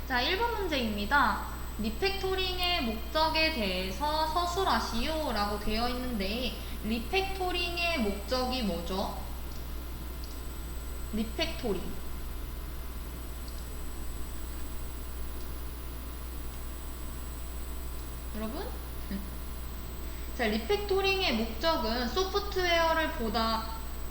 자, 1번 문제입니다. 리팩토링의 목적에 대해서 서술하시오 라고 되어 있는데 리팩토링의 목적이 뭐죠? 리팩토링. 여러분? 자, 리팩토링의 목적은 소프트웨어를 보다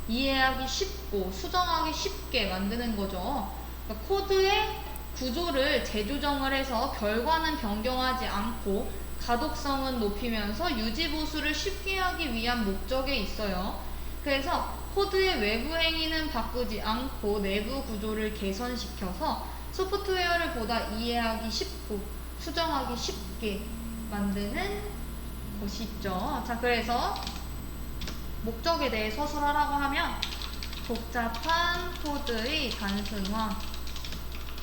이해하기 쉽고 수정하기 쉽게 만드는 거죠. 그러니까 코드의 구조를 재조정을 해서 결과는 변경하지 않고 가독성은 높이면서 유지보수를 쉽게 하기 위한 목적에 있어요. 그래서 코드의 외부 행위는 바꾸지 않고 내부 구조를 개선시켜서 소프트웨어를 보다 이해하기 쉽고 수정하기 쉽게 만드는 것이 있죠. 자, 그래서 목적에 대해 서술하라고 하면 복잡한 코드의 단순화,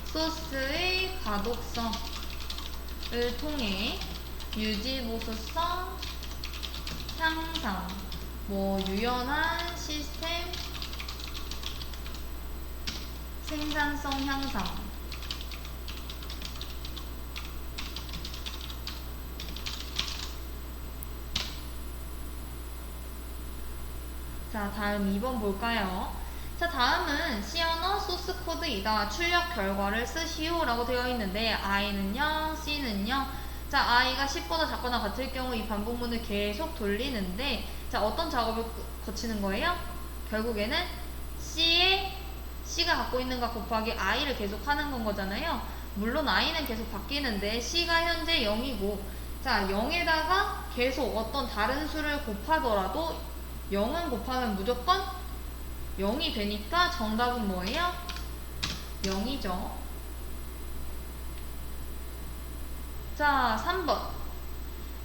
소스의 가독성을 통해 유지보수성 향상, 유연한 시스템 생산성 향상, 자, 다음 2번 볼까요? 자, 다음은 C 언어 소스 코드이다. 출력 결과를 쓰시오 라고 되어 있는데 I는 0, C는 0. 자, I가 10보다 작거나 같을 경우 이 반복문을 계속 돌리는데 자, 어떤 작업을 거치는 거예요? 결국에는 C가 갖고 있는 것 곱하기 I를 계속 하는 건 거잖아요. 물론 I는 계속 바뀌는데 C가 현재 0이고 자, 0에다가 계속 어떤 다른 수를 곱하더라도 0은 곱하면 무조건 0이 되니까 정답은 뭐예요? 0이죠. 자, 3번.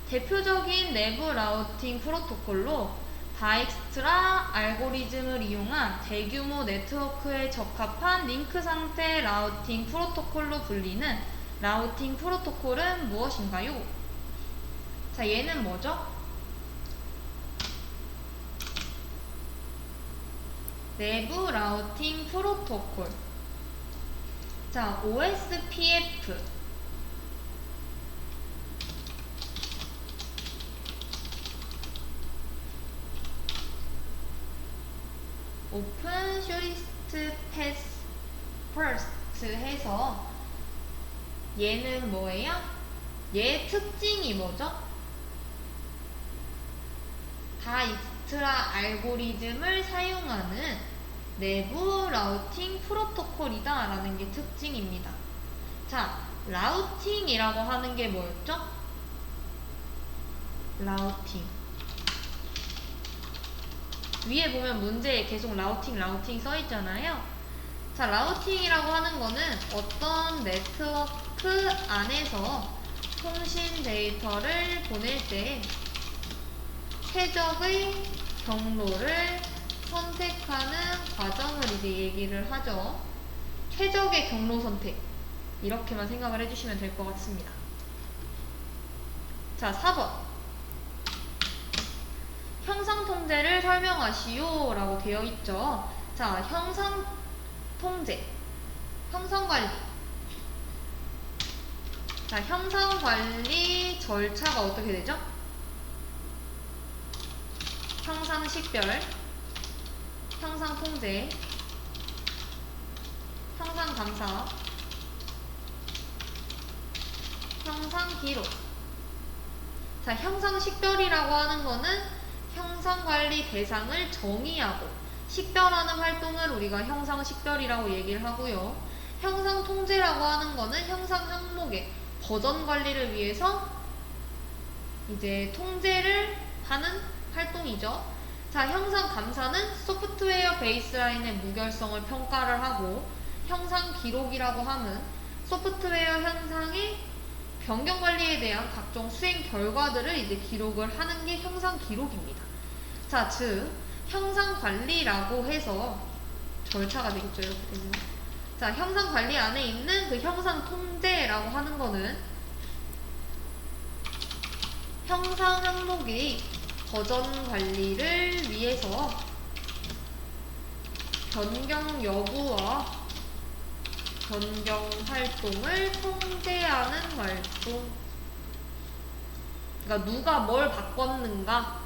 대표적인 내부 라우팅 프로토콜로 다익스트라 알고리즘을 이용한 대규모 네트워크에 적합한 링크 상태 라우팅 프로토콜로 불리는 라우팅 프로토콜은 무엇인가요? 자, 얘는 뭐죠? 내부 라우팅 프로토콜. 자, OSPF. 오픈 쇼리스트 패스 퍼스트 해서 얘는 뭐예요? 얘의 특징이 뭐죠? 다익스트라 알고리즘을 사용하는 내부 라우팅 프로토콜이다 라는 게 특징입니다. 자, 라우팅이라고 하는 게 뭐였죠? 라우팅. 위에 보면 문제에 계속 라우팅 써 있잖아요. 자, 라우팅이라고 하는 거는 어떤 네트워크 안에서 통신 데이터를 보낼 때 최적의 경로를 선택하는 과정을 이제 얘기를 하죠. 최적의 경로 선택. 이렇게만 생각을 해주시면 될 것 같습니다. 자, 4번. 형상 통제를 설명하시오 라고 되어 있죠. 자, 형상 통제, 형상 관리. 자, 형상 관리 절차가 어떻게 되죠? 형상 식별, 형상 통제, 형상 감사, 형상 기록. 자, 형상 식별이라고 하는 거는 형상 관리 대상을 정의하고 식별하는 활동을 우리가 형상 식별이라고 얘기를 하고요. 형상 통제라고 하는 거는 형상 항목의 버전 관리를 위해서 이제 통제를 하는 활동이죠. 자, 형상 감사는 소프트웨어 베이스라인의 무결성을 평가를 하고 형상 기록이라고 하면 소프트웨어 현상의 변경 관리에 대한 각종 수행 결과들을 이제 기록을 하는 게 형상 기록입니다. 자, 즉 형상 관리라고 해서 절차가 되겠죠. 이렇게 되면. 자, 형상 관리 안에 있는 그 형상 통제라고 하는 거는 형상 항목의 버전 관리를 위해서 변경 여부와 변경 활동을 통제하는 활동. 그러니까 누가 뭘 바꿨는가,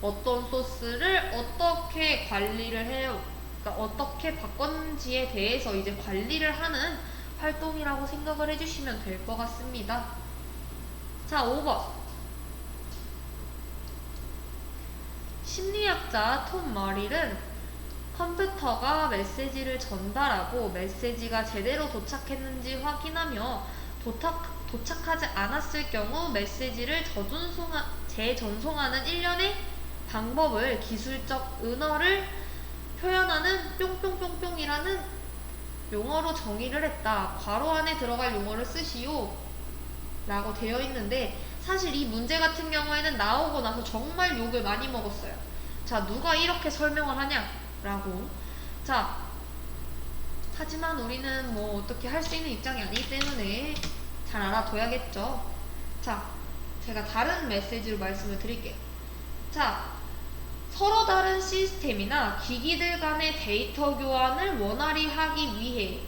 어떤 소스를 어떻게 관리를 해요. 그러니까 어떻게 바꿨는지에 대해서 이제 관리를 하는 활동이라고 생각을 해주시면 될 것 같습니다. 자, 5번. 심리학자 톰 머릴은 컴퓨터가 메시지를 전달하고 메시지가 제대로 도착했는지 확인하며 도착하지 않았을 경우 메시지를 재전송하는 일련의 방법을 기술적 은어를 표현하는 뿅뿅뿅뿅이라는 용어로 정의를 했다. 괄호 안에 들어갈 용어를 쓰시오 라고 되어 있는데, 사실 이 문제 같은 경우에는 나오고 나서 정말 욕을 많이 먹었어요. 자, 누가 이렇게 설명을 하냐 라고. 자, 하지만 우리는 뭐 어떻게 할 수 있는 입장이 아니기 때문에 잘 알아둬야겠죠. 자, 제가 다른 메시지로 말씀을 드릴게요. 자, 서로 다른 시스템이나 기기들 간의 데이터 교환을 원활히 하기 위해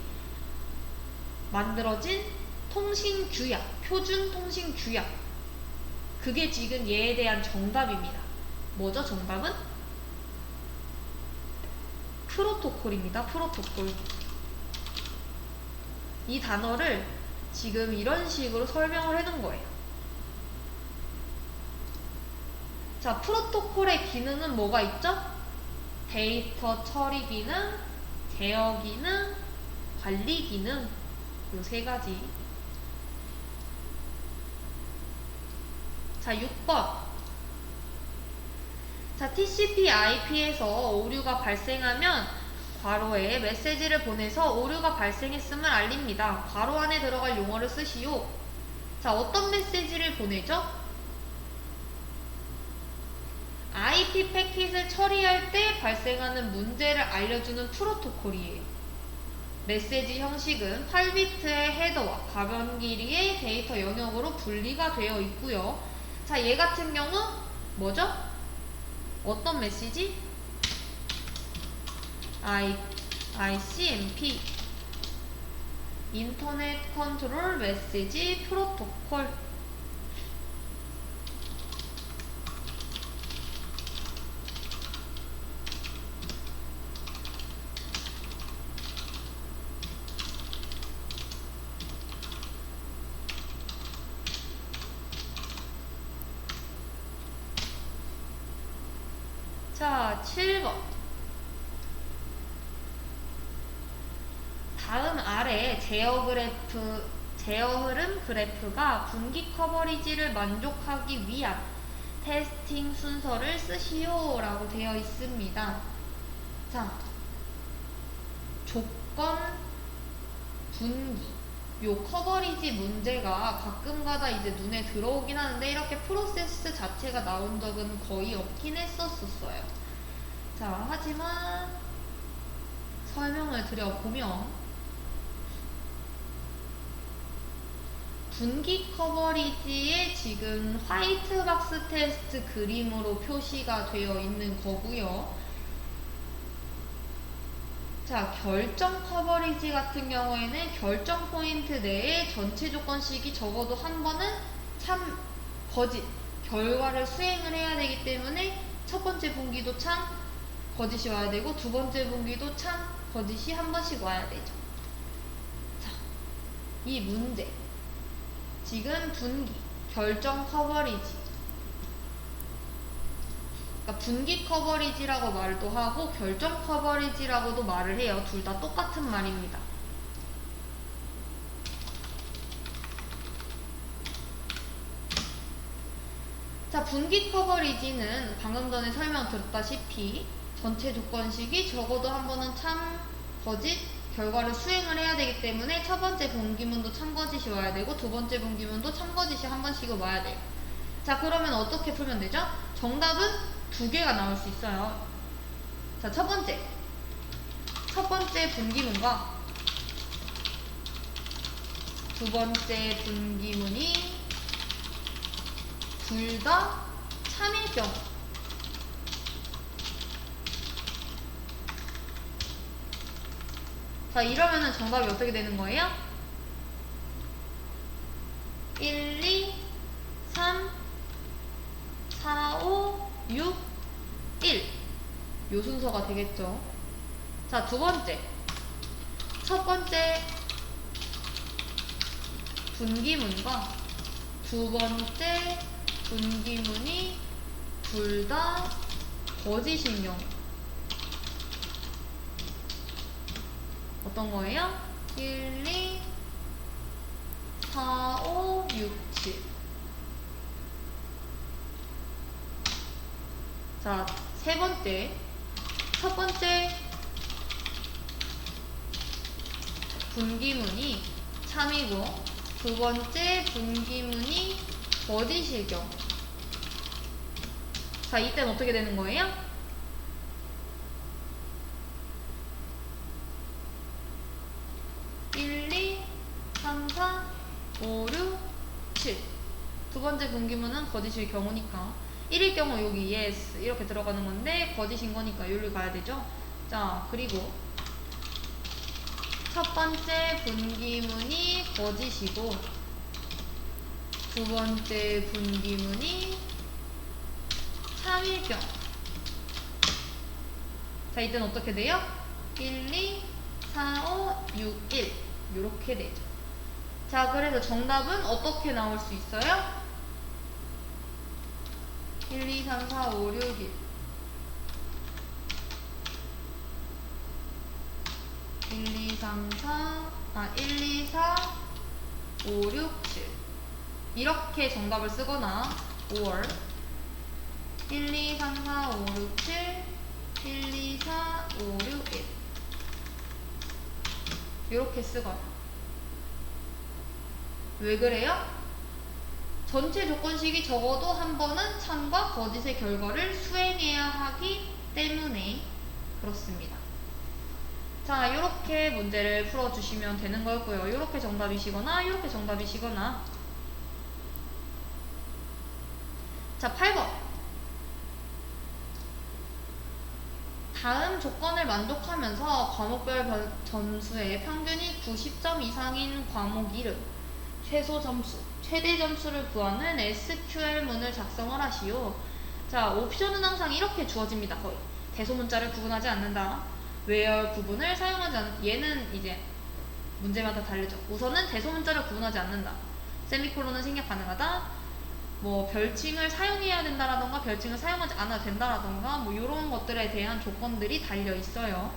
만들어진 통신 규약, 표준 통신 규약. 그게 지금 얘에 대한 정답입니다. 뭐죠, 정답은? 프로토콜입니다. 프로토콜. 이 단어를 지금 이런 식으로 설명을 해둔 거예요. 자, 프로토콜의 기능은 뭐가 있죠? 데이터 처리 기능, 제어 기능, 관리 기능, 요 세 가지. 자, 6번. 자, TCP/IP에서 오류가 발생하면 괄호에 메시지를 보내서 오류가 발생했음을 알립니다. 괄호 안에 들어갈 용어를 쓰시오. 자, 어떤 메시지를 보내죠? IP 패킷을 처리할 때 발생하는 문제를 알려주는 프로토콜이에요. 메시지 형식은 8비트의 헤더와 가변 길이의 데이터 영역으로 분리가 되어 있고요. 자, 얘 같은 경우 뭐죠? 어떤 메시지? ICMP 인터넷 컨트롤 메시지 프로토콜. 자, 7번. 다음 아래 제어 흐름 그래프가 분기 커버리지를 만족하기 위한 테스팅 순서를 쓰시오 라고 되어 있습니다. 자, 조건, 분기, 요 커버리지 문제가 가끔가다 이제 눈에 들어오긴 하는데 이렇게 프로세스 자체가 나온 적은 거의 없긴 했었어요. 자, 하지만 설명을 드려보면 분기 커버리지에 지금 화이트박스 테스트 그림으로 표시가 되어 있는 거고요. 자, 결정 커버리지 같은 경우에는 결정 포인트 내에 전체 조건식이 적어도 한 번은 참, 거짓, 결과를 수행을 해야 되기 때문에 첫 번째 분기도 참, 거짓이 와야 되고 두 번째 분기도 참, 거짓이 한 번씩 와야 되죠. 자, 이 문제. 지금 분기, 결정 커버리지. 그러니까 분기 커버리지라고 말도 하고 결정 커버리지라고도 말을 해요. 둘 다 똑같은 말입니다. 자, 분기 커버리지는 방금 전에 설명드렸다시피 전체 조건식이 적어도 한 번은 참, 거짓, 결과를 수행을 해야 되기 때문에 첫 번째 분기문도 참거짓이 와야 되고 두 번째 분기문도 참거짓이 한 번씩은 와야 돼요. 자, 그러면 어떻게 풀면 되죠? 정답은 두 개가 나올 수 있어요. 자, 첫 번째 분기문과 두 번째 분기문이 둘 다 참일 경우. 자, 이러면은 정답이 어떻게 되는 거예요? 1, 2, 3, 4, 5, 6, 1. 요 순서가 되겠죠. 자, 두 번째. 첫 번째 분기문과 두 번째 분기문이 둘 다 거짓인 경우. 어떤 거예요? 1, 2, 4, 5, 6, 7. 자, 세 번째. 첫 번째 분기문이 참이고 두 번째 분기문이 거짓일 경우. 자, 이때는 어떻게 되는 거예요? 1, 2, 3, 4, 5, 6, 7. 두 번째 분기문은 거짓일 경우니까 1일 경우 여기 yes 이렇게 들어가는 건데 거짓인 거니까 여기로 가야 되죠. 자, 그리고 첫 번째 분기문이 거짓이고 두 번째 분기문이 참일 경우. 자, 이때는 어떻게 돼요? 1, 2, 4, 5, 6, 1 이렇게 되죠. 자, 그래서 정답은 어떻게 나올 수 있어요? 1, 2, 3, 4, 5, 6, 1 1, 2, 3, 1, 2, 4, 5, 6, 7 이렇게 정답을 쓰거나 or 1, 2, 3, 4, 5, 6, 7 1, 2, 4, 5, 6, 1 이렇게 쓰거나. 왜 그래요? 전체 조건식이 적어도 한 번은 참과 거짓의 결과를 수행해야 하기 때문에 그렇습니다. 자, 이렇게 문제를 풀어주시면 되는 거고요. 이렇게 정답이시거나 이렇게 정답이시거나. 자, 8번. 다음 조건을 만족하면서 과목별 점수의 평균이 90점 이상인 과목 이름, 최소 점수, 최대 점수를 구하는 SQL문을 작성을 하시오. 자, 옵션은 항상 이렇게 주어집니다. 거의 대소문자를 구분하지 않는다. where 구분을 사용하지 않는. 얘는 이제 문제마다 다르죠. 우선은 대소문자를 구분하지 않는다. 세미콜론은 생략 가능하다. 뭐 별칭을 사용해야 된다라던가 별칭을 사용하지 않아도 된다라던가 뭐 이런 것들에 대한 조건들이 달려 있어요.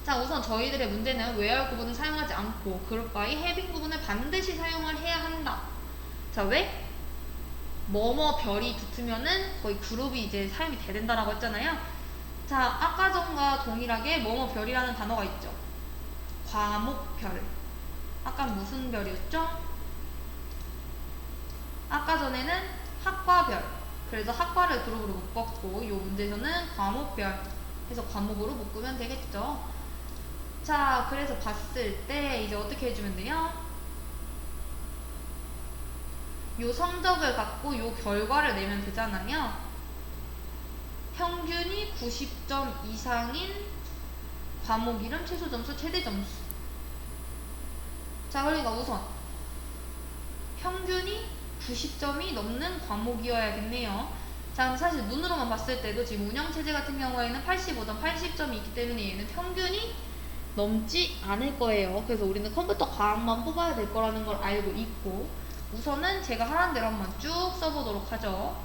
자, 우선 저희들의 문제는 where 구분을 사용하지 않고 group by having 구분을 반드시 사용을 해야 한다. 자, 왜? 뭐뭐 별이 붙으면은 거의 그룹이 이제 사용이 돼야 된다라고 했잖아요. 자, 아까 전과 동일하게 뭐뭐 별이라는 단어가 있죠. 과목별. 아까 무슨 별이었죠? 아까 전에는 학과별. 그래서 학과를 그룹으로 묶었고 이 문제에서는 과목별 해서 과목으로 묶으면 되겠죠. 자, 그래서 봤을 때 이제 어떻게 해주면 돼요? 요 성적을 갖고 요 결과를 내면 되잖아요. 평균이 90점 이상인 과목 이름, 최소 점수, 최대 점수. 자, 그러니까 우선 평균이 90점이 넘는 과목이어야겠네요. 자, 사실 눈으로만 봤을 때도 지금 운영체제 같은 경우에는 85점, 80점이 있기 때문에 얘는 평균이 넘지 않을 거예요. 그래서 우리는 컴퓨터 과학만 뽑아야 될 거라는 걸 알고 있고 우선은 제가 하라는 대로 한번 쭉 써보도록 하죠.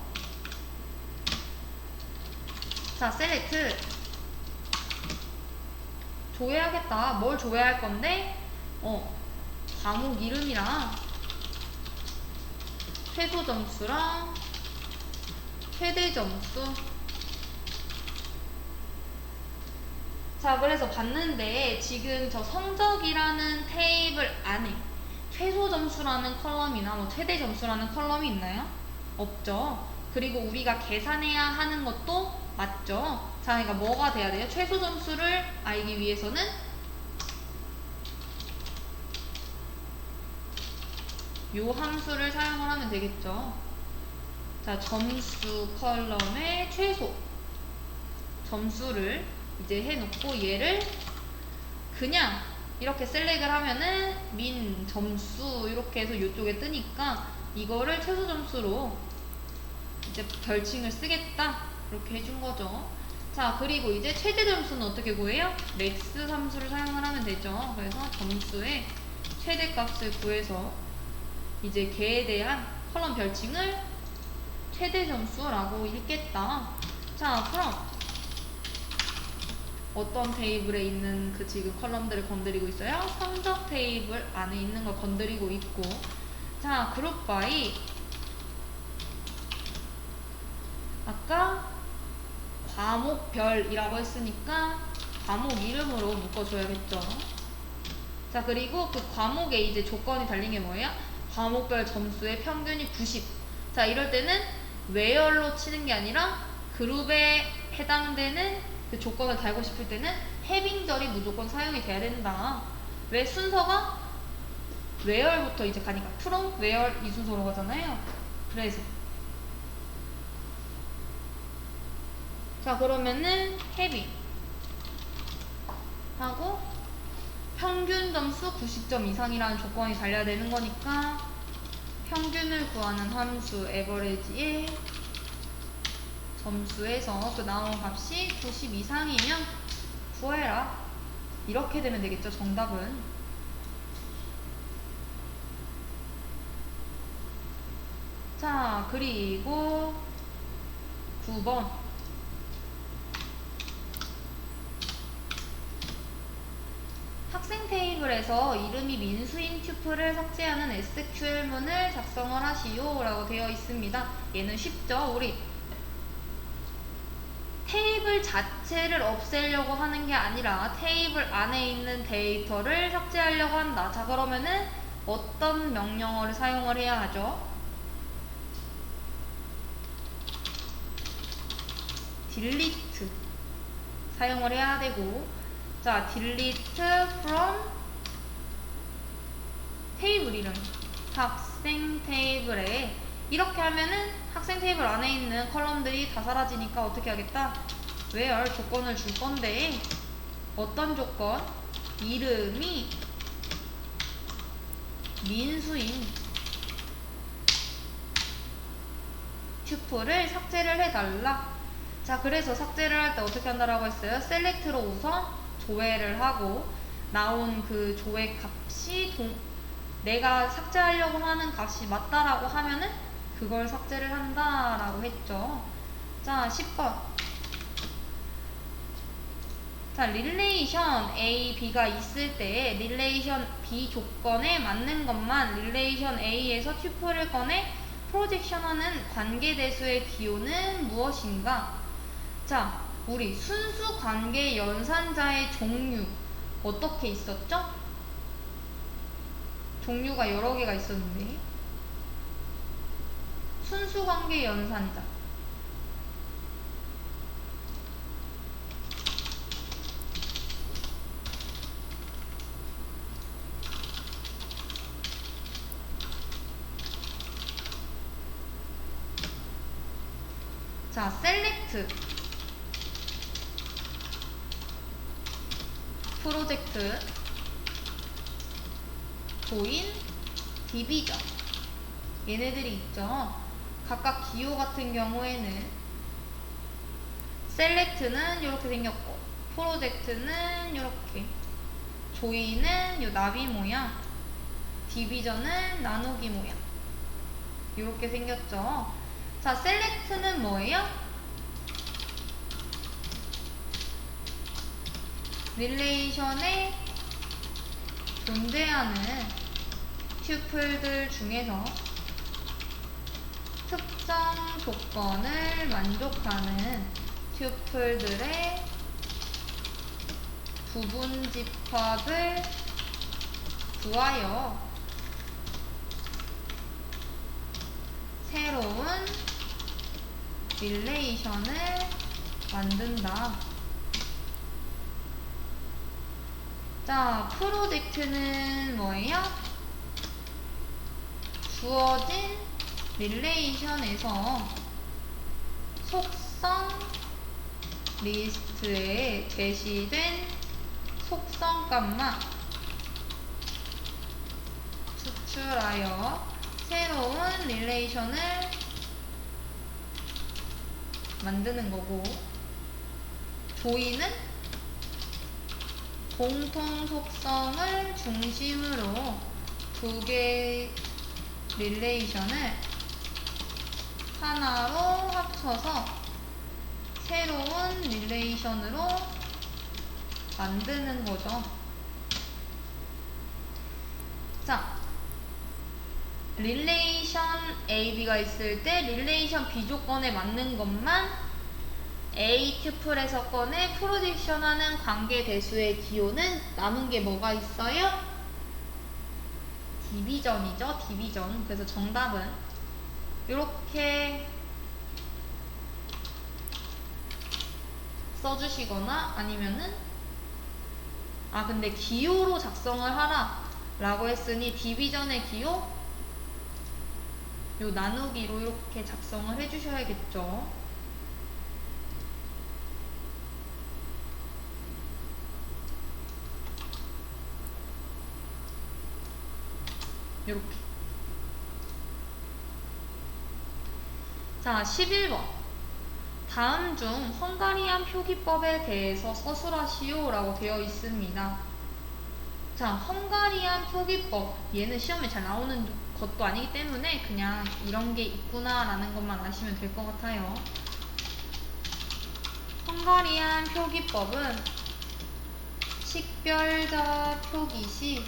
자, select 조회하겠다. 뭘 조회할 건데? 과목 이름이랑 최소 점수랑 최대 점수. 자, 그래서 봤는데 지금 저 성적이라는 테이블 안에 최소 점수라는 컬럼이나 뭐 최대 점수라는 컬럼이 있나요? 없죠. 그리고 우리가 계산해야 하는 것도 맞죠. 자, 그러니까 뭐가 돼야 돼요? 최소 점수를 알기 위해서는 요 함수를 사용을 하면 되겠죠. 자, 점수 컬럼의 최소 점수를 이제 해놓고 얘를 그냥 이렇게 셀렉을 하면은 민 점수 이렇게 해서 이쪽에 뜨니까 이거를 최소 점수로 이제 별칭을 쓰겠다 이렇게 해준 거죠. 자, 그리고 이제 최대 점수는 어떻게 구해요? 맥스 함수를 사용을 하면 되죠. 그래서 점수의 최대값을 구해서 이제 걔에 대한 컬럼 별칭을 최대 점수라고 읽겠다. 자, 그럼 어떤 테이블에 있는 그 지금 컬럼들을 건드리고 있어요? 성적 테이블 안에 있는 걸 건드리고 있고, 자, 그룹 바이 아까 과목별이라고 했으니까 과목 이름으로 묶어줘야겠죠. 자, 그리고 그 과목에 이제 조건이 달린 게 뭐예요? 과목별 점수의 평균이 90. 자, 이럴 때는 where로 치는 게 아니라 그룹에 해당되는 그 조건을 달고 싶을 때는 having절이 무조건 사용이 돼야 된다. 왜? 순서가 where부터 이제 가니까 from, where 이 순서로 가잖아요. 그래서 자, 그러면은 having 하고 평균 점수 90점 이상이라는 조건이 달려야 되는 거니까 평균을 구하는 함수 average의 점수에서 그 나온 값이 90 이상이면 구해라. 이렇게 되면 되겠죠, 정답은. 자, 그리고 9번. 학생 테이블에서 이름이 민수인 튜플을 삭제하는 SQL문을 작성을 하시오 라고 되어 있습니다. 얘는 쉽죠? 우리 테이블 자체를 없애려고 하는 게 아니라 테이블 안에 있는 데이터를 삭제하려고 한다. 자, 그러면은 어떤 명령어를 사용을 해야 하죠? delete 사용을 해야 되고, 자, delete from 테이블 이름 학생 테이블에 이렇게 하면은 학생 테이블 안에 있는 컬럼들이 다 사라지니까 어떻게 하겠다? where 조건을 줄 건데 어떤 조건? 이름이 민수인 튜플을 삭제를 해달라. 자, 그래서 삭제를 할 때 어떻게 한다라고 했어요? select로 우선 조회를 하고 나온 그 조회 값이 내가 삭제하려고 하는 값이 맞다라고 하면은 그걸 삭제를 한다라고 했죠. 자, 10번. 자, 릴레이션 A, B가 있을 때 릴레이션 B 조건에 맞는 것만 릴레이션 A에서 튜플을 꺼내 프로젝션하는 관계대수의 기호는 무엇인가? 자, 우리 순수 관계 연산자의 종류 어떻게 있었죠? 종류가 여러 개가 있었는데 순수 관계 연산자 자, select 프로젝트 조인 디비전 얘네들이 있죠. 각각 기호 같은 경우에는 select는 이렇게 생겼고 프로젝트는 이렇게 조인은 요 나비 모양 디비전은 나누기 모양 이렇게 생겼죠. 자, select는 뭐예요? 릴레이션에 존재하는 튜플들 중에서 특정 조건을 만족하는 튜플들의 부분 집합을 구하여 새로운 릴레이션을 만든다. 자, 프로젝트는 뭐예요? 주어진 릴레이션에서 속성 리스트에 제시된 속성값만 구출하여 새로운 릴레이션을 만드는 거고, 조인은 공통 속성을 중심으로 두 개의 릴레이션을 하나로 합쳐서 새로운 릴레이션으로 만드는 거죠. 자, 릴레이션 A, B가 있을 때 릴레이션 B 조건에 맞는 것만 A 튜플에서 꺼내 프로젝션하는 관계 대수의 기호는 남은 게 뭐가 있어요? 디비전이죠. 디비전. 그래서 정답은 이렇게 써주시거나 아니면은 근데 기호로 작성을 하라 라고 했으니 디비전의 기호 요 나누기로 이렇게 작성을 해주셔야겠죠. 이렇게. 자, 11번. 다음 중 헝가리안 표기법에 대해서 서술하시오 라고 되어 있습니다. 자, 헝가리안 표기법. 얘는 시험에 잘 나오는 것도 아니기 때문에 그냥 이런 게 있구나 라는 것만 아시면 될 것 같아요. 헝가리안 표기법은 식별자 표기 시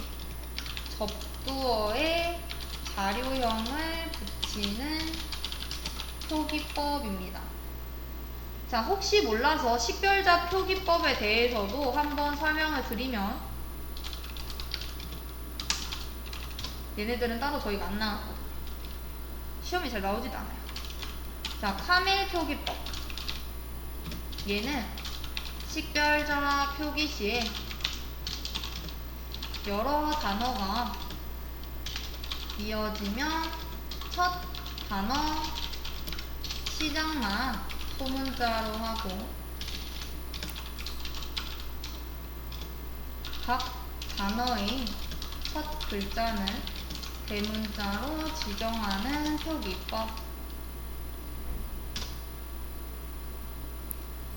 접두어에 자료형을 붙이는 표기법입니다. 자, 혹시 몰라서 식별자 표기법에 대해서도 한번 설명을 드리면, 얘네들은 따로 저희가 안 나왔거든요. 시험이 잘 나오지도 않아요. 자, 카멜 표기법. 얘는 식별자 표기 시에 여러 단어가 이어지면 첫 단어 시작만 소문자로 하고 각 단어의 첫 글자는 대문자로 지정하는 표기법.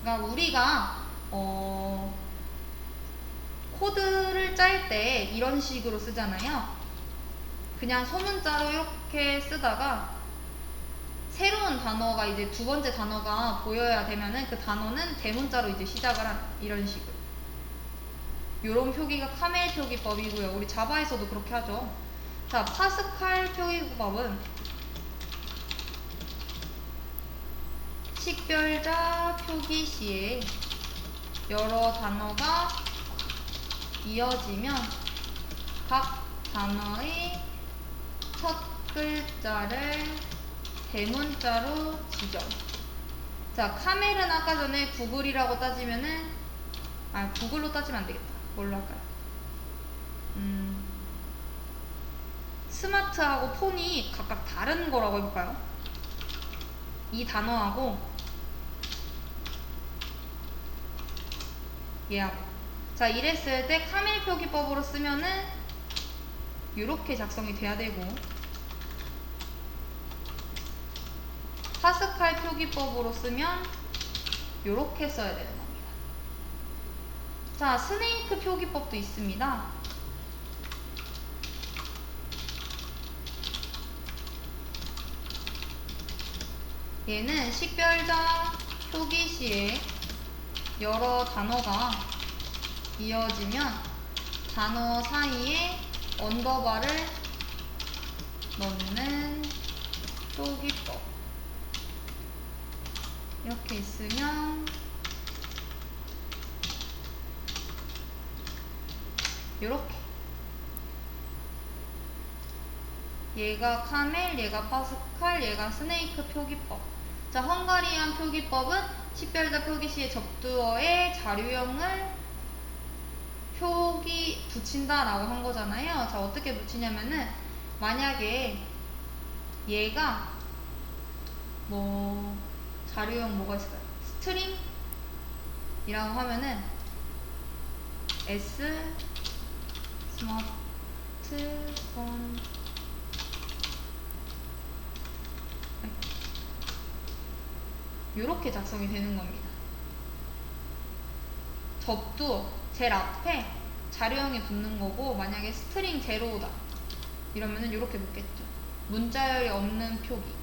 그러니까 우리가 코드를 짤 때 이런 식으로 쓰잖아요. 그냥 소문자로 이렇게 쓰다가 새로운 단어가 이제 두 번째 단어가 보여야 되면은 그 단어는 대문자로 이제 시작을 하는 이런 식으로. 요런 표기가 카멜 표기법이고요. 우리 자바에서도 그렇게 하죠. 자, 파스칼 표기법은 식별자 표기 시에 여러 단어가 이어지면 각 단어의 첫 글자를 대문자로 지정. 자, 카멜은 아까 전에 구글이라고 따지면은 구글로 따지면 안 되겠다. 뭘로 할까요? 스마트하고 폰이 각각 다른 거라고 해볼까요? 이 단어하고 얘하고. 자, 이랬을 때 카멜 표기법으로 쓰면은 이렇게 작성이 돼야 되고, 파스칼 표기법으로 쓰면 이렇게 써야 되는 겁니다. 자, 스네이크 표기법도 있습니다. 얘는 식별자 표기 시에 여러 단어가 이어지면 단어 사이에 언더바를 넣는 표기법. 이렇게 있으면 이렇게. 얘가 카멜, 얘가 파스칼, 얘가 스네이크 표기법. 자, 헝가리안 표기법은 식별자 표기 시에 접두어에 자료형을 붙인다라고 한 거잖아요. 자, 어떻게 붙이냐면은 만약에 얘가 자료형 뭐가 있을까요? 스트링이라고 하면은 S 스마트폰 이렇게 작성이 되는 겁니다. 접두 제일 앞에 자료형이 붙는 거고, 만약에 스트링 제로다 이러면은 이렇게 붙겠죠. 문자열이 없는 표기.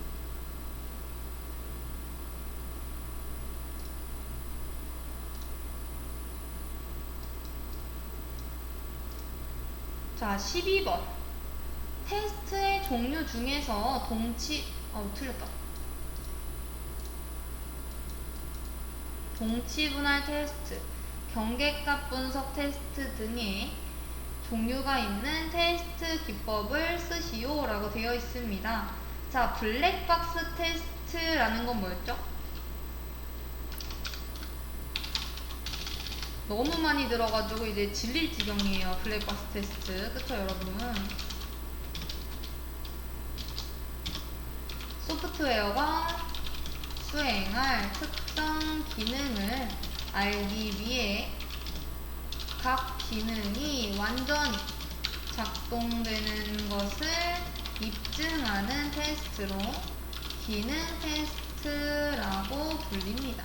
자, 12번. 테스트의 종류 중에서 틀렸다. 동치 분할 테스트, 경계값 분석 테스트 등의 종류가 있는 테스트 기법을 쓰시오 라고 되어 있습니다. 자, 블랙박스 테스트라는 건 뭐였죠? 너무 많이 들어가지고 이제 질릴 지경이에요. 블랙박스 테스트. 그쵸, 여러분? 소프트웨어가 수행할 특정 기능을 알기 위해 각 기능이 완전히 작동되는 것을 입증하는 테스트로 기능 테스트라고 불립니다.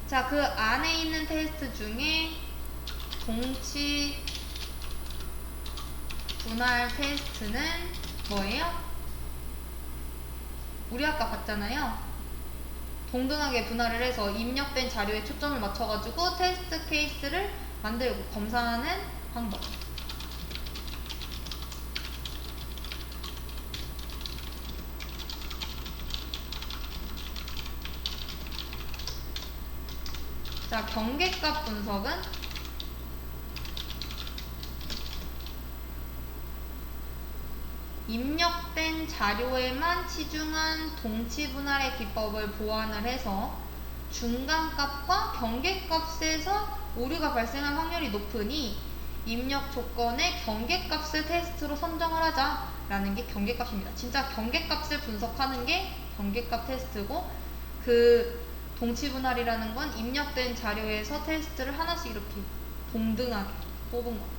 자, 그 안에 있는 테스트 중에 동치 분할 테스트는 뭐예요? 우리 아까 봤잖아요. 동등하게 분할을 해서 입력된 자료에 초점을 맞춰가지고 테스트 케이스를 만들고 검사하는 방법. 자, 경계값 분석은 입력된 자료에만 치중한 동치 분할의 기법을 보완을 해서 중간값과 경계값에서 오류가 발생할 확률이 높으니 입력 조건의 경계값을 테스트로 선정을 하자라는 게 경계값입니다. 진짜 경계값을 분석하는 게 경계값 테스트고, 그 동치 분할이라는 건 입력된 자료에서 테스트를 하나씩 이렇게 동등하게 뽑은 거.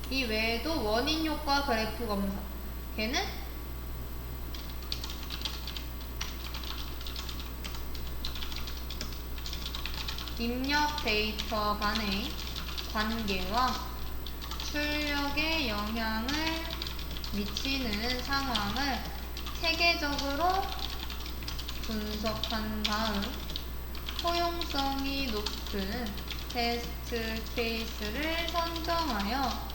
이 외에도 원인 효과 그래프 검사. 걔는 입력 데이터 간의 관계와 출력에 영향을 미치는 상황을 체계적으로 분석한 다음 포용성이 높은 테스트 케이스를 선정하여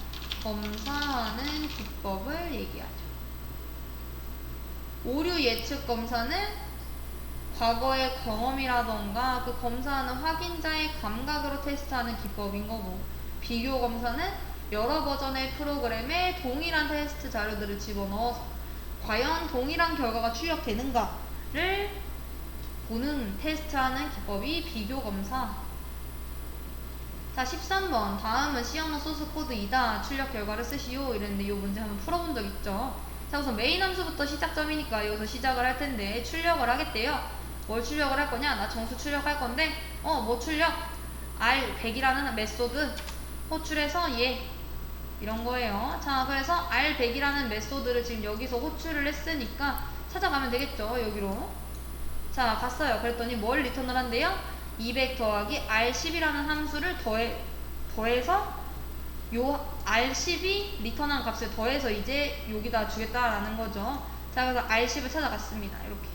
검사하는 기법을 얘기하죠. 오류 예측 검사는 과거의 경험이라던가 그 검사하는 확인자의 감각으로 테스트하는 기법인 거고, 비교 검사는 여러 버전의 프로그램에 동일한 테스트 자료들을 집어넣어서 과연 동일한 결과가 출력되는가를 보는 테스트하는 기법이 비교 검사. 자, 13번. 다음은 C 언어 소스 코드이다. 출력 결과를 쓰시오. 이랬는데 이 문제 한번 풀어본 적 있죠. 자, 우선 메인 함수부터 시작점이니까 여기서 시작을 할 텐데 출력을 하겠대요. 뭘 출력을 할 거냐? 나 정수 출력할 건데 뭐 출력? R100이라는 메소드 호출해서 얘 이런 거예요. 자, 그래서 R100이라는 메소드를 지금 여기서 호출을 했으니까 찾아가면 되겠죠. 여기로. 자, 갔어요. 그랬더니 뭘 리턴을 한대요? 200 더하기 R10이라는 함수를 더해서 요 R10이 리턴한 값을 더해서 이제 여기다 주겠다라는 거죠. 자, 그래서 R10을 찾아갔습니다. 이렇게.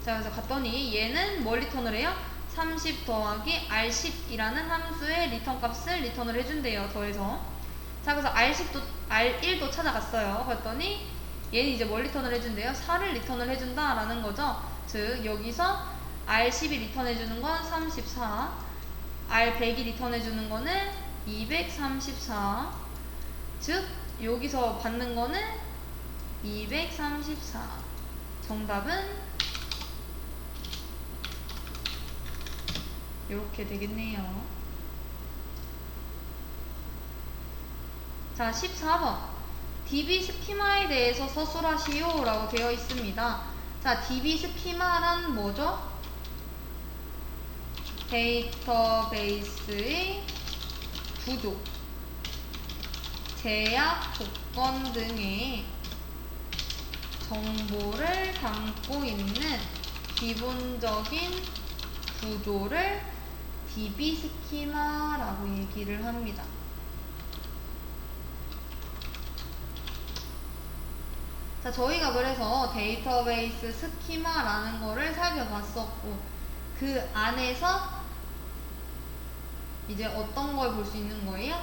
자, 그래서 갔더니 얘는 뭘 리턴을 해요? 30 더하기 R10이라는 함수의 리턴 값을 리턴을 해준대요. 더해서. 자, 그래서 R1도 찾아갔어요. 그랬더니 얘는 이제 뭘 리턴을 해준대요? 4를 리턴을 해준다라는 거죠. 즉, 여기서 R10이 리턴해주는 건 34, R100이 리턴해주는 거는 234. 즉 여기서 받는 거는 234. 정답은 이렇게 되겠네요. 자, 14번. DB 스키마에 대해서 서술하시오 라고 되어 있습니다. 자, DB 스키마란 뭐죠? 데이터베이스의 구조, 제약 조건 등의 정보를 담고 있는 기본적인 구조를 DB 스키마라고 얘기를 합니다. 자, 저희가 그래서 데이터베이스 스키마라는 거를 살펴봤었고, 그 안에서 이제 어떤 걸 볼 수 있는 거예요?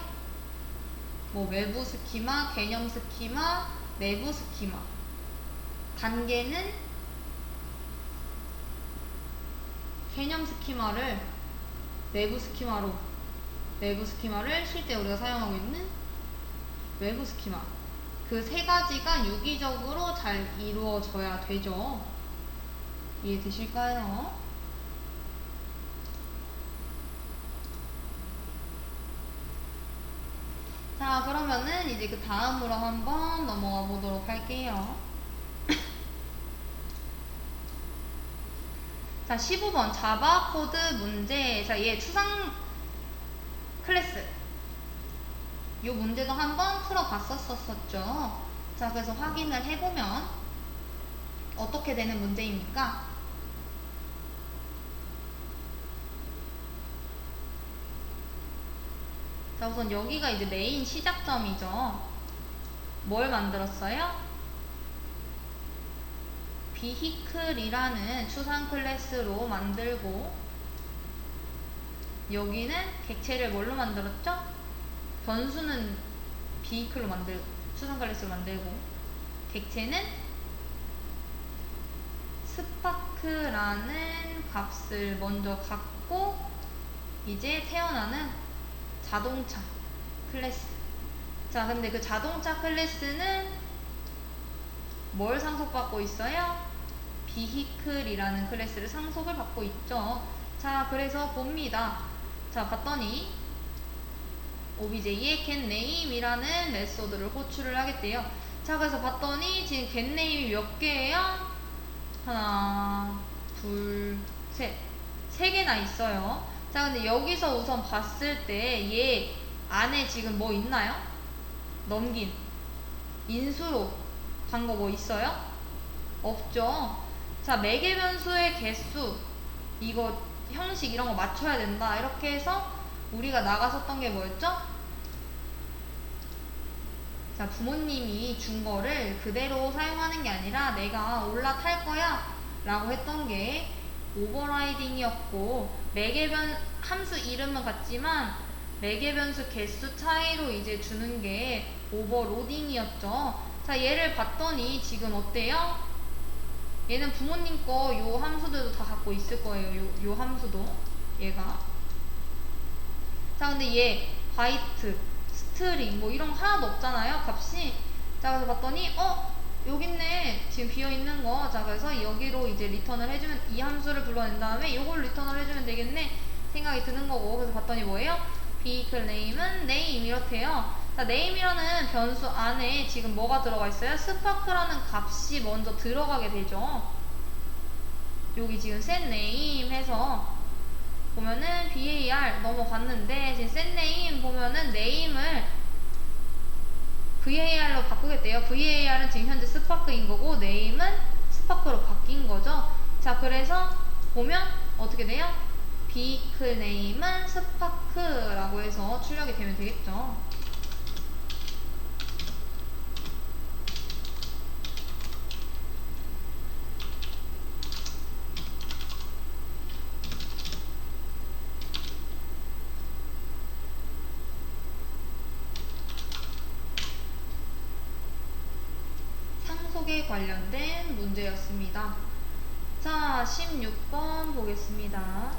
뭐 외부 스키마, 개념 스키마, 내부 스키마. 단계는 개념 스키마를 내부 스키마를 실제 우리가 사용하고 있는 외부 스키마. 그 세 가지가 유기적으로 잘 이루어져야 되죠. 이해되실까요? 자, 그러면은 이제 그 다음으로 한번 넘어가 보도록 할게요. 자, 15번 자바 코드 문제. 자, 얘 추상 클래스. 이 문제도 한번 풀어봤었었죠. 자, 그래서 확인을 해보면 어떻게 되는 문제입니까? 자, 우선 여기가 이제 메인 시작점이죠. 뭘 만들었어요? 비히클이라는 추상 클래스로 만들고, 여기는 객체를 뭘로 만들었죠? 변수는 비히클로 만들고, 추상 클래스로 만들고, 객체는 스파크라는 값을 먼저 갖고 이제 태어나는 자동차 클래스. 자, 근데 그 자동차 클래스는 뭘 상속받고 있어요? 비히클이라는 클래스를 상속을 받고 있죠. 자, 그래서 봅니다. 자, 봤더니 obj에 getName이라는 메소드를 호출을 하겠대요. 자, 그래서 봤더니 지금 getName이 몇 개예요? 하나, 둘, 셋. 세 개나 있어요. 자, 근데 여기서 우선 봤을 때 얘 안에 지금 뭐 있나요? 넘긴 인수로 간 거 뭐 있어요? 없죠. 자, 매개 변수의 개수, 이거 형식 이런 거 맞춰야 된다. 이렇게 해서 우리가 나갔었던 게 뭐였죠? 자, 부모님이 준 거를 그대로 사용하는 게 아니라 내가 올라탈 거야 라고 했던 게 오버라이딩이었고, 매개변 함수 이름은 같지만 매개변수 개수 차이로 이제 주는 게 오버로딩이었죠. 자, 얘를 봤더니 지금 어때요? 얘는 부모님 거 요 함수들도 다 갖고 있을 거예요. 요 함수도 얘가. 자, 근데 얘 바이트, 스트링 뭐 이런 거 하나도 없잖아요, 값이. 자, 그래서 봤더니 여기 있네. 지금 비어있는 거. 자, 그래서 여기로 이제 리턴을 해주면, 이 함수를 불러낸 다음에 요걸 리턴을 해주면 되겠네 생각이 드는 거고. 그래서 봤더니 뭐예요? vehicle name은 name 이렇대요. 자, name이라는 변수 안에 지금 뭐가 들어가 있어요? 스파크라는 값이 먼저 들어가게 되죠. 여기 지금 set name 해서 보면은 var 넘어갔는데, 지금 set name 보면은 name을 var로 바꾸겠대요. var은 지금 현재 스파크인 거고, name은 스파크로 바뀐 거죠. 자, 그래서 보면 어떻게 돼요? vehicle name은 스파크라고 해서 출력이 되면 되겠죠. 상속에 관련된 문제였습니다. 자, 16번 보겠습니다.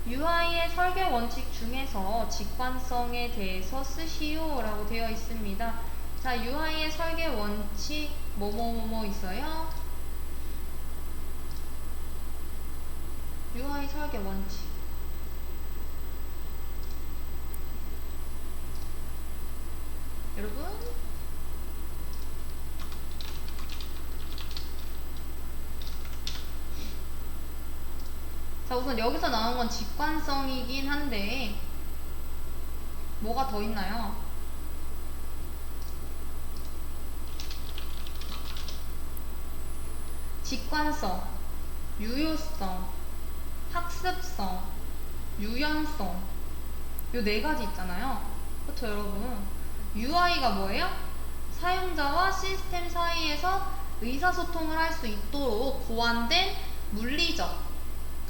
UI의 설계 원칙 중에서 직관성에 대해서 쓰시오 라고 되어 있습니다. 자, UI의 설계 원칙 뭐뭐뭐뭐 있어요? UI 설계 원칙. 여러분, 자, 우선 여기서 나온 건 직관성이긴 한데 뭐가 더 있나요? 직관성, 유효성, 학습성, 유연성, 요 네 가지 있잖아요. 그렇죠, 여러분? UI가 뭐예요? 사용자와 시스템 사이에서 의사소통을 할 수 있도록 고안된 물리적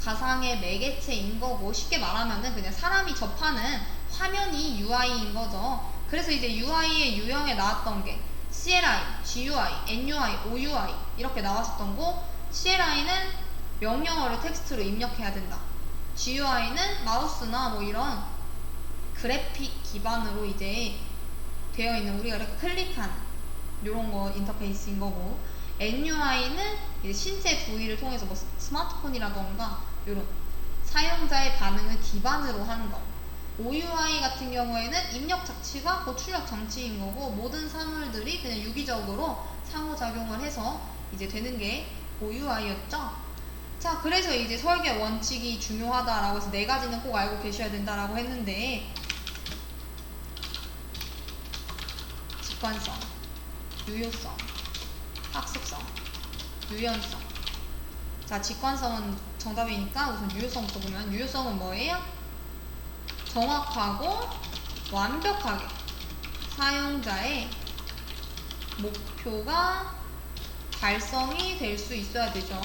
가상의 매개체인 거고, 쉽게 말하면은 그냥 사람이 접하는 화면이 UI인 거죠. 그래서 이제 UI의 유형에 나왔던 게 CLI, GUI, NUI, OUI 이렇게 나왔었던 거. CLI는 명령어를 텍스트로 입력해야 된다. GUI는 마우스나 뭐 이런 그래픽 기반으로 이제 되어 있는, 우리가 이렇게 클릭한 이런 거 인터페이스인 거고, NUI는 이제 신체 부위를 통해서 뭐 스마트폰이라던가 이런 사용자의 반응을 기반으로 하는 거. OUI 같은 경우에는 입력 장치가 그 출력 장치인 거고, 모든 사물들이 그냥 유기적으로 상호작용을 해서 이제 되는 게 OUI였죠. 자, 그래서 이제 설계 원칙이 중요하다라고 해서 네 가지는 꼭 알고 계셔야 된다라고 했는데, 직관성, 유효성, 학습성, 유연성. 자, 직관성은 정답이니까 우선 유효성부터 보면, 유효성은 뭐예요? 정확하고 완벽하게 사용자의 목표가 달성이 될 수 있어야 되죠.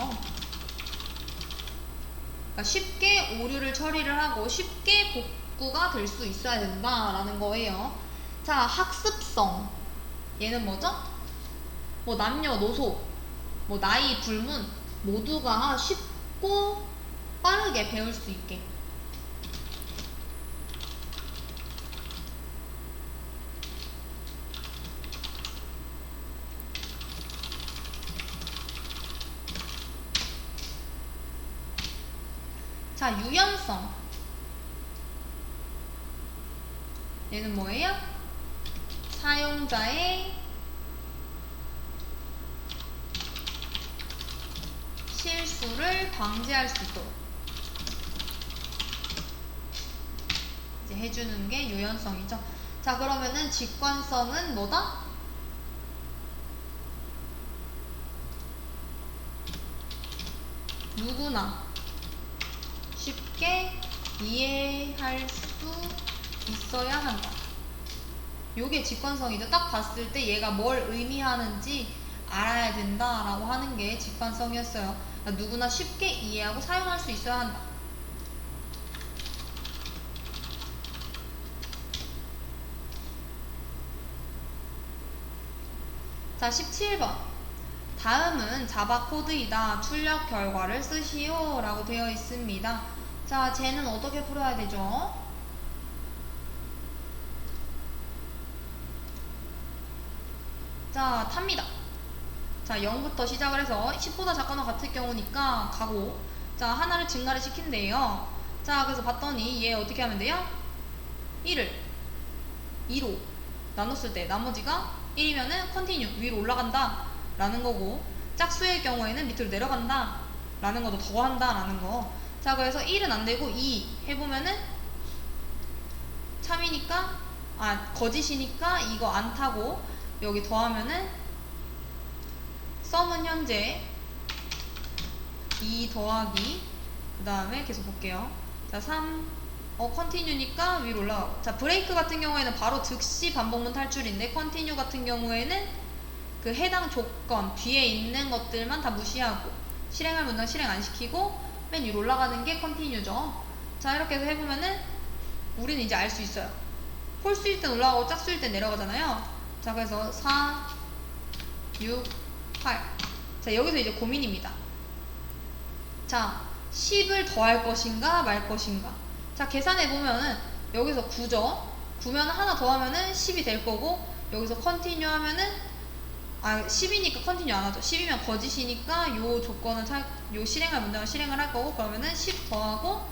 그러니까 쉽게 오류를 처리를 하고 쉽게 복구가 될 수 있어야 된다라는 거예요. 자, 학습성. 얘는 뭐죠? 뭐 남녀노소, 뭐 나이 불문 모두가 쉽고 빠르게 배울 수 있게. 자, 유연성. 얘는 뭐예요? 사용자의 실수를 방지할 수 있도록 이제 해주는 게 유연성이죠. 자, 그러면은 직관성은 뭐다? 누구나 쉽게 이해할 수 있어야 한다. 요게 직관성이죠. 딱 봤을 때 얘가 뭘 의미하는지 알아야 된다라고 하는 게 직관성이었어요. 그러니까 누구나 쉽게 이해하고 사용할 수 있어야 한다. 자, 17번. 다음은 자바 코드이다. 출력 결과를 쓰시오 라고 되어 있습니다. 자, 쟤는 어떻게 풀어야 되죠? 자, 탑니다. 자, 0부터 시작을 해서 10보다 작거나 같을 경우니까 가고, 자, 하나를 증가를 시킨대요. 자, 그래서 봤더니 얘 어떻게 하면 돼요? 1을 2로 나눴을 때 나머지가 1이면은 컨티뉴 위로 올라간다 라는 거고, 짝수의 경우에는 밑으로 내려간다 라는 것도 더한다 라는 거. 자, 그래서 1은 안 되고 2 해보면은 참이니까, 거짓이니까 이거 안 타고 여기 더하면은 썸은 현재 2 더하기, 그 다음에 계속 볼게요. 자, 3 컨티뉴니까 위로 올라가고. 자, 브레이크 같은 경우에는 바로 즉시 반복문 탈출인데, 컨티뉴 같은 경우에는 그 해당 조건 뒤에 있는 것들만 다 무시하고 실행할 문장 실행 안 시키고 맨 위로 올라가는 게 컨티뉴죠. 자, 이렇게 해서 해보면은 우리는 이제 알 수 있어요. 홀수일 땐 올라가고 짝수일 땐 내려가잖아요. 자, 그래서 4, 6, 8. 자, 여기서 이제 고민입니다. 자, 10을 더할 것인가 말 것인가. 자, 계산해보면은 여기서 9죠. 9면 하나 더하면은 10이 될 거고, 여기서 컨티뉴 하면은 10이니까 컨티뉴 안 하죠. 10이면 거짓이니까 요 조건을 요 실행할 문장을 실행을 할 거고, 그러면은 10 더하고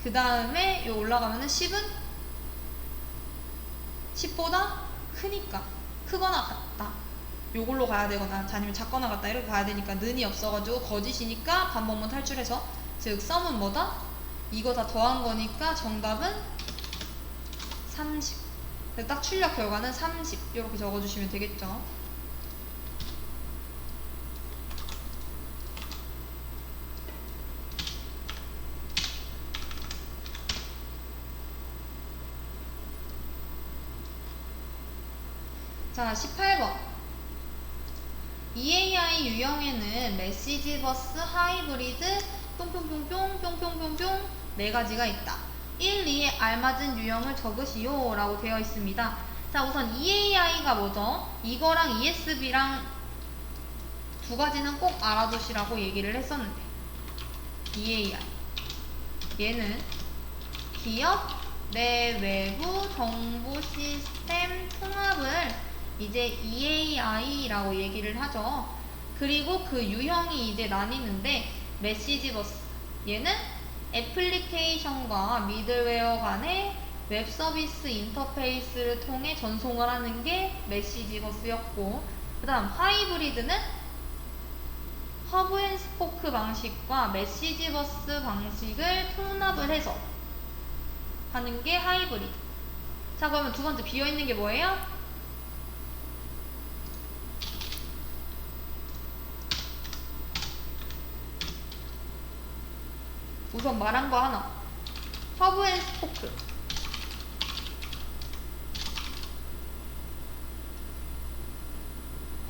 그 다음에 요 올라가면은 10은 10보다 크니까, 크거나 같다, 요걸로 가야 되거나 아니면 작거나 같다 이렇게 가야 되니까 는이 없어가지고 거짓이니까 반복문 탈출해서, 즉 썸은 뭐다? 이거 다 더한 거니까 정답은 30. 딱 출력 결과는 30 이렇게 적어주시면 되겠죠. 자, 18번. EAI 유형에는 메시지 버스, 하이브리드, 뿅뿅뿅뿅, 뿅뿅뿅뿅 네 가지가 있다. 1, 2에 알맞은 유형을 적으시오 라고 되어 있습니다. 자, 우선 EAI가 뭐죠? 이거랑 ESB랑 두 가지는 꼭 알아두시라고 얘기를 했었는데, EAI 얘는 기업 내외부 정보 시스템 통합을 이제 EAI라고 얘기를 하죠. 그리고 그 유형이 이제 나뉘는데, 메시지 버스 얘는 애플리케이션과 미들웨어 간의 웹 서비스 인터페이스를 통해 전송을 하는 게 메시지 버스였고, 그 다음 하이브리드는 허브 앤 스포크 방식과 메시지 버스 방식을 통합을 해서 하는 게 하이브리드. 자, 그러면 두 번째 비어있는 게 뭐예요? 우선 말한 거 하나. 허브 앤 스포크.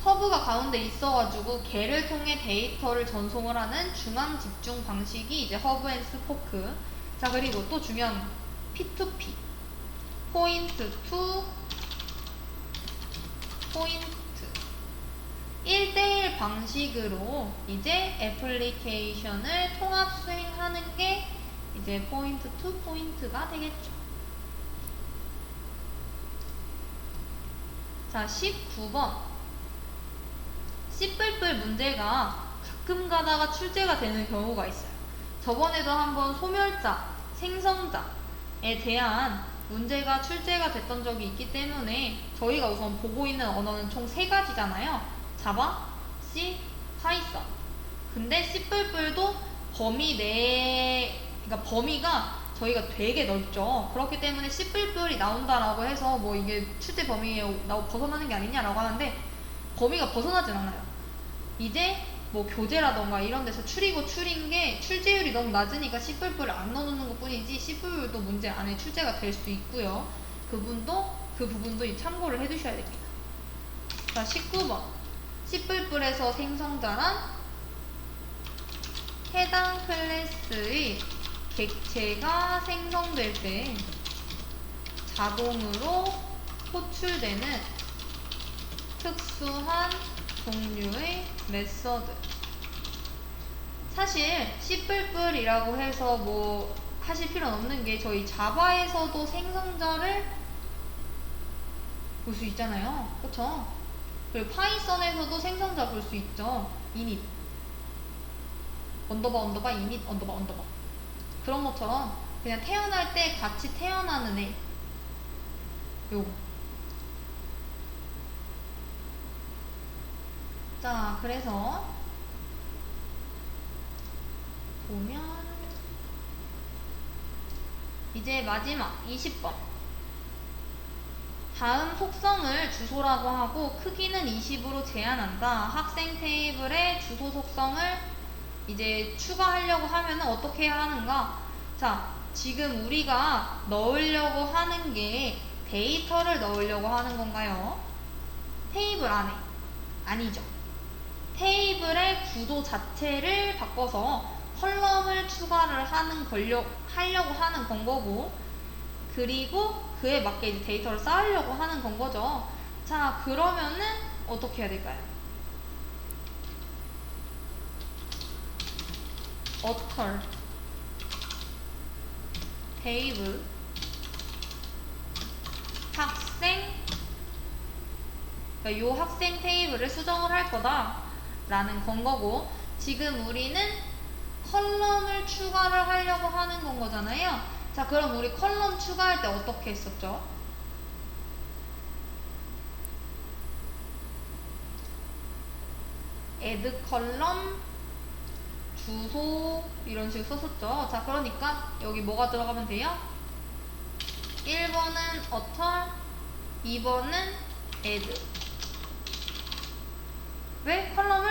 허브가 가운데 있어가지고 걔를 통해 데이터를 전송을 하는 중앙 집중 방식이 이제 허브 앤 스포크. 자, 그리고 또 중요한 거. P2P. 포인트 투 포인트. 1대1 방식으로 이제 애플리케이션을 통합 수행하는 게 이제 포인트 투 포인트가 되겠죠. 자, 19번. 씨뿔뿔 문제가 가끔 가다가 출제가 되는 경우가 있어요. 저번에도 한번 소멸자, 생성자에 대한 문제가 출제가 됐던 적이 있기 때문에 저희가 우선 보고 있는 언어는 총 3가지잖아요. 자바, C, 파이썬. 근데 씨뿔뿔도 그러니까 범위가 저희가 되게 넓죠. 그렇기 때문에 씨뿔뿔이 나온다라고 해서 뭐 이게 출제 범위에 벗어나는 게 아니냐라고 하는데, 범위가 벗어나진 않아요. 이제 뭐 교재라던가 이런 데서 추리고 추린 게 출제율이 너무 낮으니까 씨뿔뿔을 안 넣어놓는 것 뿐이지, 씨뿔뿔도 문제 안에 출제가 될 수 있고요. 그 부분도 참고를 해두셔야 됩니다. 자, 19번. 씨뿔뿔에서 생성자란 해당 클래스의 객체가 생성될 때 자동으로 호출되는 특수한 종류의 메서드. 사실 씨뿔뿔이라고 해서 뭐 하실 필요는 없는 게, 저희 자바에서도 생성자를 볼 수 있잖아요. 그쵸? 그리고 파이썬에서도 생성자 볼 수 있죠. init 언더바 init 언더바 그런 것처럼 그냥 태어날 때 같이 태어나는 애, 요거. 자, 그래서 보면 이제 마지막 20번. 다음 속성을 주소라고 하고 크기는 20으로 제한한다. 학생 테이블에 주소 속성을 이제 추가하려고 하면 어떻게 해야 하는가? 자, 지금 우리가 넣으려고 하는 게 데이터를 넣으려고 하는 건가요? 테이블 안에? 아니죠. 테이블의 구도 자체를 바꿔서 컬럼을 추가를 하려고 하는 건 거고, 그리고 그에 맞게 이제 데이터를 쌓으려고 하는 건 거죠. 자, 그러면은 어떻게 해야 될까요? author 테이블 학생, 그러니까 요 학생 테이블을 수정을 할 거다 라는 건 거고, 지금 우리는 컬럼을 추가를 하려고 하는 건 거잖아요. 자, 그럼 우리 컬럼 추가할 때 어떻게 했었죠? add 컬럼 주소 이런 식으로 썼었죠. 자, 그러니까 여기 뭐가 들어가면 돼요? 1번은 author, 2번은 add. 왜? 컬럼을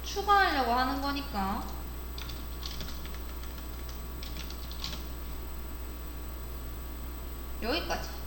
추가하려고 하는 거니까. 여기까지.